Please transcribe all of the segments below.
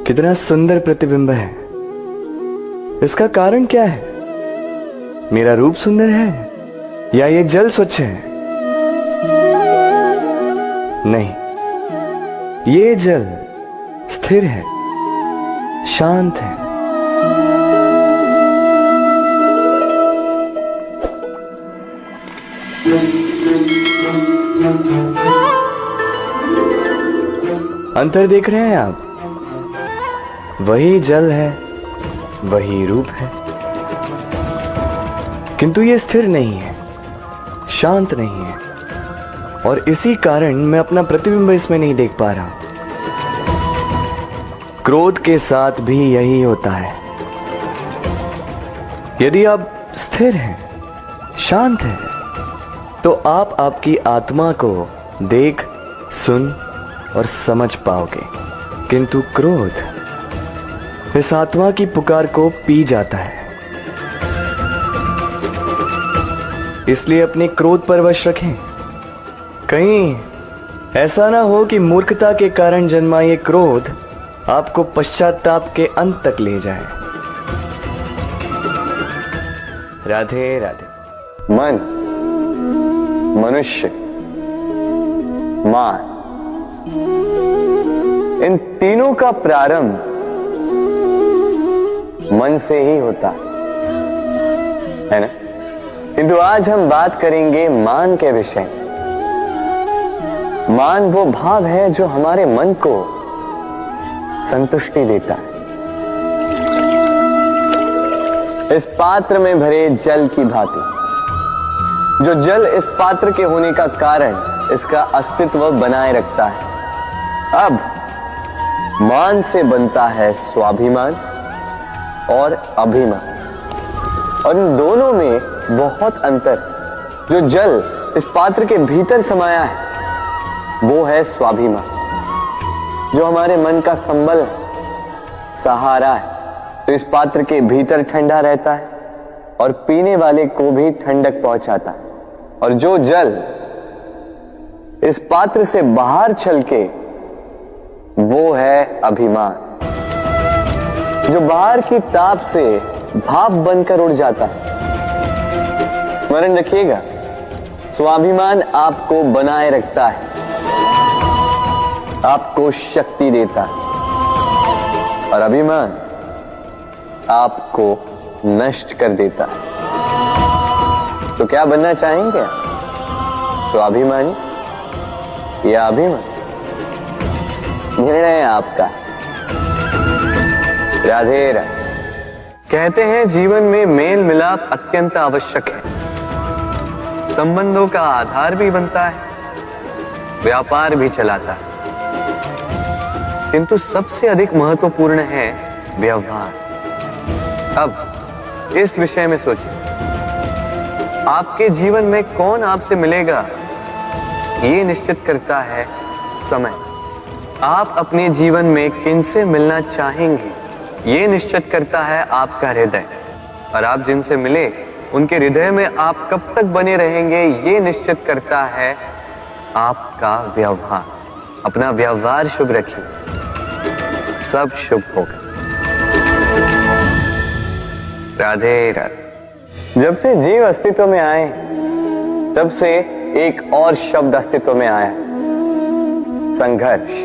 कितना सुंदर प्रतिबिंब है। इसका कारण क्या है? मेरा रूप सुंदर है या ये जल स्वच्छ है? नहीं, ये जल स्थिर है, शांत है। अंतर देख रहे हैं आप? वही जल है, वही रूप है, किंतु ये स्थिर नहीं है, शांत नहीं है, और इसी कारण मैं अपना प्रतिबिंब इसमें नहीं देख पा रहा। क्रोध के साथ भी यही होता है। यदि आप स्थिर हैं, शांत हैं, तो आप आपकी आत्मा को देख, सुन और समझ पाओगे, किंतु क्रोध इस आत्मा की पुकार को पी जाता है। इसलिए अपने क्रोध पर वश रखें। कहीं ऐसा ना हो कि मूर्खता के कारण जन्मा ये क्रोध आपको पश्चाताप के अंत तक ले जाए। राधे राधे। मन, मनुष्य, मान, इन तीनों का प्रारंभ मन से ही होता है ना? किंतु आज हम बात करेंगे मान के विषय में। मान वो भाव है जो हमारे मन को संतुष्टि देता है। इस पात्र में भरे जल की भांति, जो जल इस पात्र के होने का कारण इसका अस्तित्व बनाए रखता है। अब मान से बनता है स्वाभिमान और अभिमान, और इन दोनों में बहुत अंतर। जो जल इस पात्र के भीतर समाया है वो है स्वाभिमान, जो हमारे मन का संबल है, सहारा है, तो इस पात्र के भीतर ठंडा रहता है और पीने वाले को भी ठंडक पहुंचाता है। और जो जल इस पात्र से बाहर छलके वो है अभिमान, जो बाहर की ताप से भाप बनकर उड़ जाता है। स्मरण रखिएगा, स्वाभिमान आपको बनाए रखता है, आपको शक्ति देता है, और अभिमान आपको नष्ट कर देता है। तो क्या बनना चाहेंगे आप? स्वाभिमानी या अभिमानी? निर्णय आपका। राधे राधे। कहते हैं जीवन में मेल मिलाप अत्यंत आवश्यक है। संबंधों का आधार भी बनता है, व्यापार भी चलाता है, किंतु सबसे अधिक महत्वपूर्ण है व्यवहार। अब इस विषय में सोचिए, आपके जीवन में कौन आपसे मिलेगा ये निश्चित करता है समय। आप अपने जीवन में किनसे मिलना चाहेंगे ये निश्चित करता है आपका हृदय, और आप जिनसे मिले उनके हृदय में आप कब तक बने रहेंगे ये निश्चित करता है आपका व्यवहार। अपना व्यवहार शुभ रखिए, सब शुभ होगा। राधे राधे। जब से जीव अस्तित्व में आए तब से एक और शब्द अस्तित्व में आया, संघर्ष।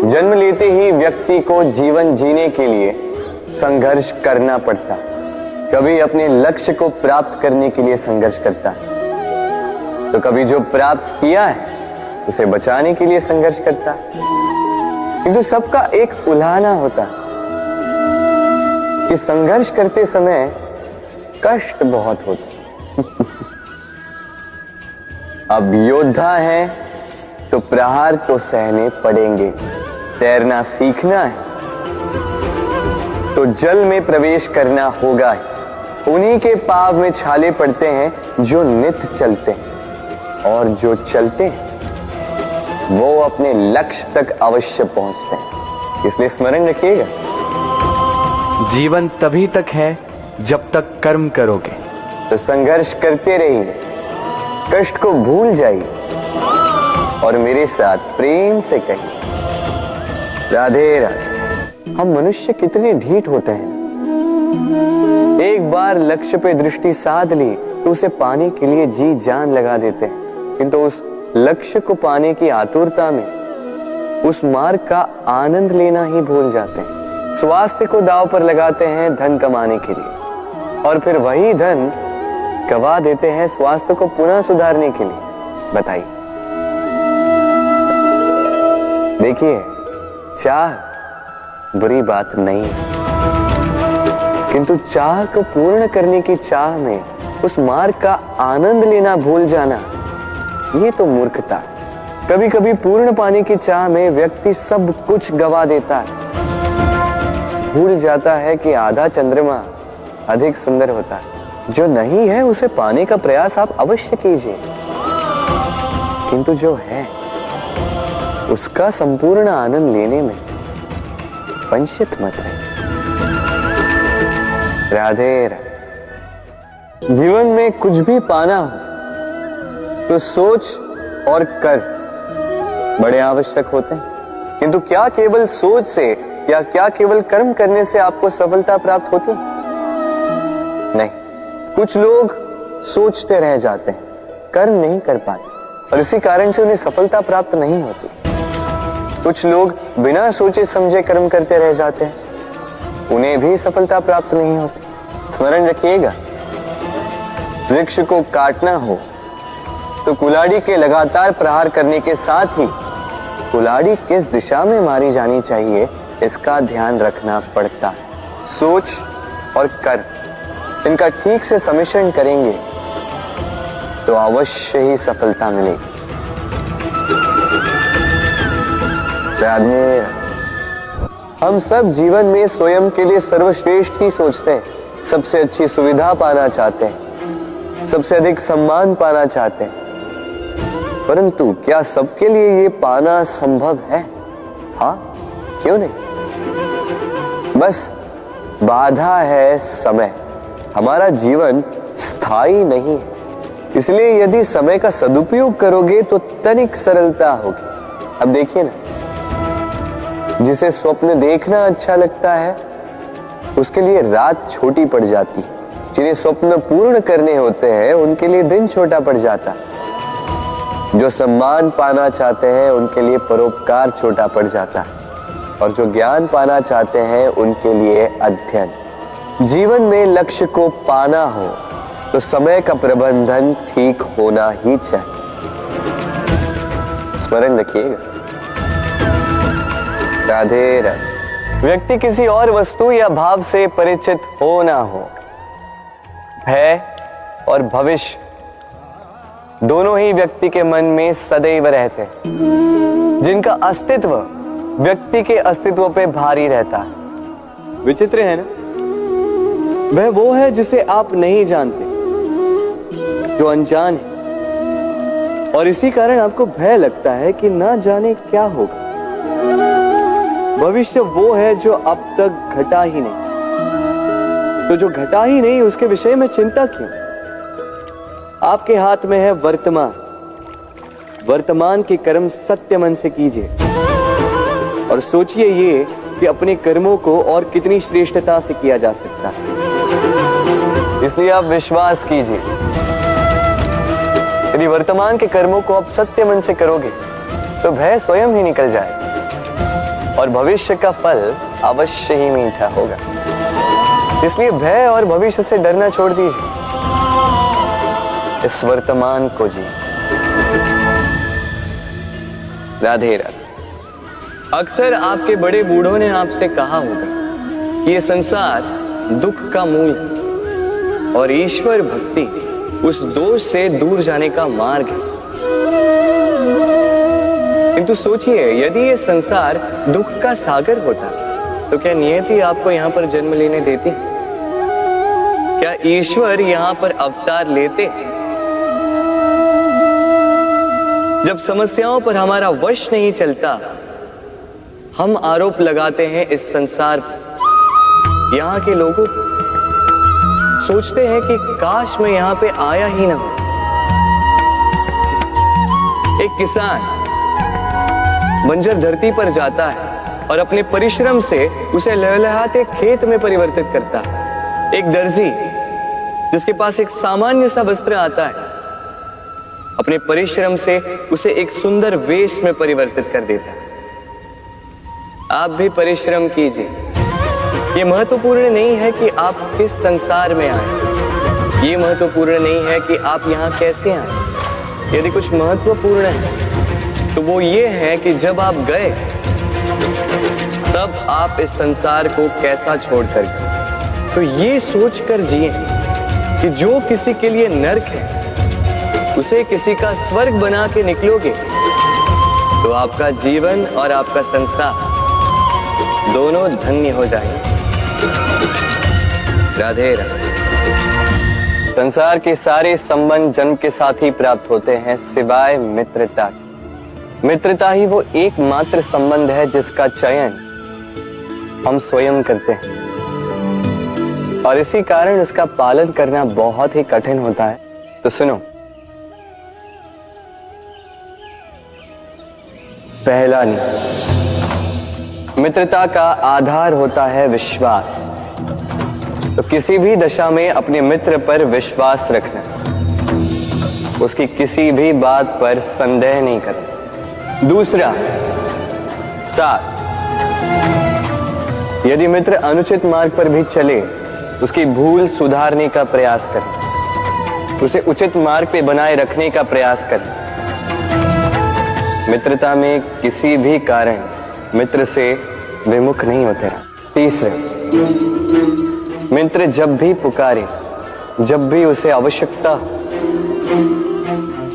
जन्म लेते ही व्यक्ति को जीवन जीने के लिए संघर्ष करना पड़ता। कभी अपने लक्ष्य को प्राप्त करने के लिए संघर्ष करता है, तो कभी जो प्राप्त किया है उसे बचाने के लिए संघर्ष करता है। किंतु सबका एक उल्हाना होता है कि संघर्ष करते समय कष्ट बहुत होता। अब योद्धा है तो प्रहार तो सहने पड़ेंगे। तैरना सीखना है तो जल में प्रवेश करना होगा। उन्हीं के पाव में छाले पड़ते हैं जो नित्य चलते हैं, और जो चलते हैं वो अपने लक्ष्य तक अवश्य पहुंचते हैं। इसलिए स्मरण रखिएगा, जीवन तभी तक है जब तक कर्म करोगे। तो संघर्ष करते रहिए, कष्ट को भूल जाइए और मेरे साथ प्रेम से कहिए, राधे राधे। हम मनुष्य कितने ढीठ होते हैं। एक बार लक्ष्य पे दृष्टि साध ली तो उसे पाने के लिए जी जान लगा देते हैं, किंतु उस लक्ष्य को पाने की आतुरता में उस मार्ग का आनंद लेना ही भूल जाते हैं। स्वास्थ्य को दांव पर लगाते हैं धन कमाने के लिए, और फिर वही धन गवा देते हैं स्वास्थ्य को पुनः सुधारने के लिए। बताइए। देखिए, चाह बुरी बात नहीं है, किंतु चाह को पूर्ण करने की चाह में उस मार्ग का आनंद लेना भूल जाना, ये तो मूर्खता है। कभी कभी पूर्ण पाने की चाह में व्यक्ति सब कुछ गवा देता है, भूल जाता है कि आधा चंद्रमा अधिक सुंदर होता है। जो नहीं है उसे पाने का प्रयास आप अवश्य कीजिए, किंतु जो है उसका संपूर्ण आनंद लेने में वंचित मत रहे। राधे राधे। जीवन में कुछ भी पाना हो तो सोच और कर बड़े आवश्यक होते हैं, किंतु क्या केवल सोच से या क्या केवल कर्म करने से आपको सफलता प्राप्त होती है? नहीं। कुछ लोग सोचते रह जाते हैं, कर्म नहीं कर पाते, और इसी कारण से उन्हें सफलता प्राप्त नहीं होती। कुछ लोग बिना सोचे समझे कर्म करते रह जाते हैं, उन्हें भी सफलता प्राप्त नहीं होती। स्मरण रखिएगा, वृक्ष को काटना हो तो कुल्हाड़ी के लगातार प्रहार करने के साथ ही कुल्हाड़ी किस दिशा में मारी जानी चाहिए इसका ध्यान रखना पड़ता है। सोच और कर्म, इनका ठीक से सम्मिश्रण करेंगे तो अवश्य ही सफलता मिलेगी। राधे। हम सब जीवन में स्वयं के लिए सर्वश्रेष्ठ ही सोचते हैं, सबसे अच्छी सुविधा पाना चाहते हैं, सबसे अधिक सम्मान पाना चाहते हैं, परंतु क्या सबके लिए ये पाना संभव है? हाँ, क्यों नहीं। बस बाधा है समय। हमारा जीवन स्थायी नहीं है, इसलिए यदि समय का सदुपयोग करोगे तो तनिक सरलता होगी। अब देखिए ना, जिसे स्वप्न देखना अच्छा लगता है उसके लिए रात छोटी पड़ जाती है, जिन्हें स्वप्न पूर्ण करने होते हैं उनके लिए दिन छोटा पड़ जाता है, जो सम्मान पाना चाहते हैं उनके लिए परोपकार छोटा पड़ जाता है, और जो ज्ञान पाना चाहते हैं उनके लिए अध्ययन। जीवन में लक्ष्य को पाना हो तो समय का प्रबंधन ठीक होना ही चाहिए। स्मरण रखिएगा। राधे राधे। व्यक्ति किसी और वस्तु या भाव से परिचित हो ना हो, भय और भविष्य दोनों ही व्यक्ति के मन में सदैव रहते हैं, जिनका अस्तित्व व्यक्ति के अस्तित्व पे भारी रहता है। विचित्र है ना? वह वो है जिसे आप नहीं जानते, जो अनजान है, और इसी कारण आपको भय लगता है कि ना जाने क्या होगा। भविष्य वो है जो अब तक घटा ही नहीं, तो जो घटा ही नहीं उसके विषय में चिंता क्यों? आपके हाथ में है वर्तमान। वर्तमान के कर्म सत्य मन से कीजिए और सोचिए ये कि अपने कर्मों को और कितनी श्रेष्ठता से किया जा सकता है। इसलिए आप विश्वास कीजिए, यदि वर्तमान के कर्मों को आप सत्य मन से करोगे तो भय स्वयं ही निकल जाएगा और भविष्य का फल अवश्य ही मीठा होगा। इसलिए भय और भविष्य से डरना छोड़ दीजिए, इस वर्तमान को जी। राधे राधे। अक्सर आपके बड़े बूढ़ों ने आपसे कहा होगा कि ये संसार दुख का मूल है और ईश्वर भक्ति उस दोष से दूर जाने का मार्ग है। किंतु सोचिए, यदि ये संसार दुख का सागर होता तो क्या नियति आपको यहाँ पर जन्म लेने देती? क्या ईश्वर यहाँ पर अवतार लेते? जब समस्याओं पर हमारा वश नहीं चलता, हम आरोप लगाते हैं इस संसार पर। यहाँ के लोगों सोचते हैं कि काश मैं यहाँ पे आया ही ना हो। एक किसान बंजर धरती पर जाता है और अपने परिश्रम से उसे लहलहाते खेत में परिवर्तित करता है। एक दर्जी जिसके पास एक सामान्य सा वस्त्र आता है, अपने परिश्रम से उसे एक सुंदर वेश में परिवर्तित कर देता है। आप भी परिश्रम कीजिए। ये महत्वपूर्ण नहीं है कि आप किस संसार में आए, ये महत्वपूर्ण नहीं है कि आप यहाँ कैसे आए। यदि कुछ महत्वपूर्ण है तो वो ये है कि जब आप गए तब आप इस संसार को कैसा छोड़कर गए। तो ये सोचकर जिए कि जो किसी के लिए नरक है उसे किसी का स्वर्ग बना के निकलोगे तो आपका जीवन और आपका संसार दोनों धन्य हो जाएंगे। राधे राधे। संसार के सारे संबंध जन्म के साथ ही प्राप्त होते हैं सिवाय मित्रता। मित्रता ही वो एकमात्र संबंध है जिसका चयन हम स्वयं करते हैं और इसी कारण उसका पालन करना बहुत ही कठिन होता है। तो सुनो, पहला नियम, मित्रता का आधार होता है विश्वास। तो किसी भी दशा में अपने मित्र पर विश्वास रखना, उसकी किसी भी बात पर संदेह नहीं करना। दूसरा, साथ। यदि मित्र अनुचित मार्ग पर भी चले उसकी भूल सुधारने का प्रयास करें, उसे उचित मार्ग पे बनाए रखने का प्रयास करें। मित्रता में किसी भी कारण मित्र से विमुख नहीं होते। तीसरे, मित्र जब भी पुकारे, जब भी उसे आवश्यकता हो,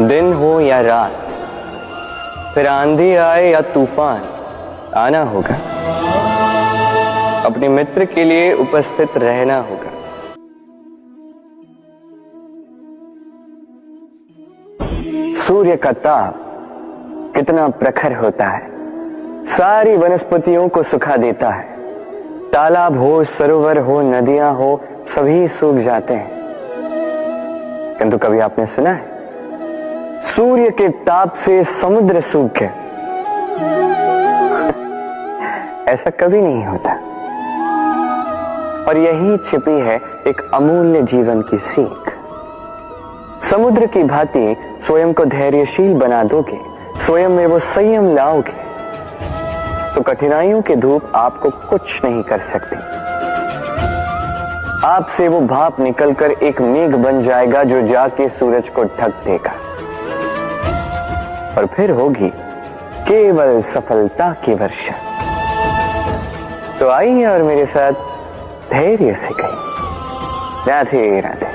दिन हो या रात, फिर आंधी आए या तूफान, आना होगा। अपने मित्र के लिए उपस्थित रहना होगा। सूर्य का ताप कितना प्रखर होता है, सारी वनस्पतियों को सुखा देता है। तालाब हो, सरोवर हो, नदियां हो, सभी सूख जाते हैं। किंतु कभी आपने सुना है सूर्य के ताप से समुद्र सूख गया? ऐसा कभी नहीं होता। और यही छिपी है एक अमूल्य जीवन की सीख। समुद्र की भांति स्वयं को धैर्यशील बना दोगे, स्वयं में वो संयम लाओगे, तो कठिनाइयों की धूप आपको कुछ नहीं कर सकती। आपसे वो भाप निकलकर एक मेघ बन जाएगा जो जाके सूरज को ढक देगा और फिर होगी केवल सफलता की वर्षा। तो आइए और मेरे साथ धैर्य से कहिए, राधे राधे।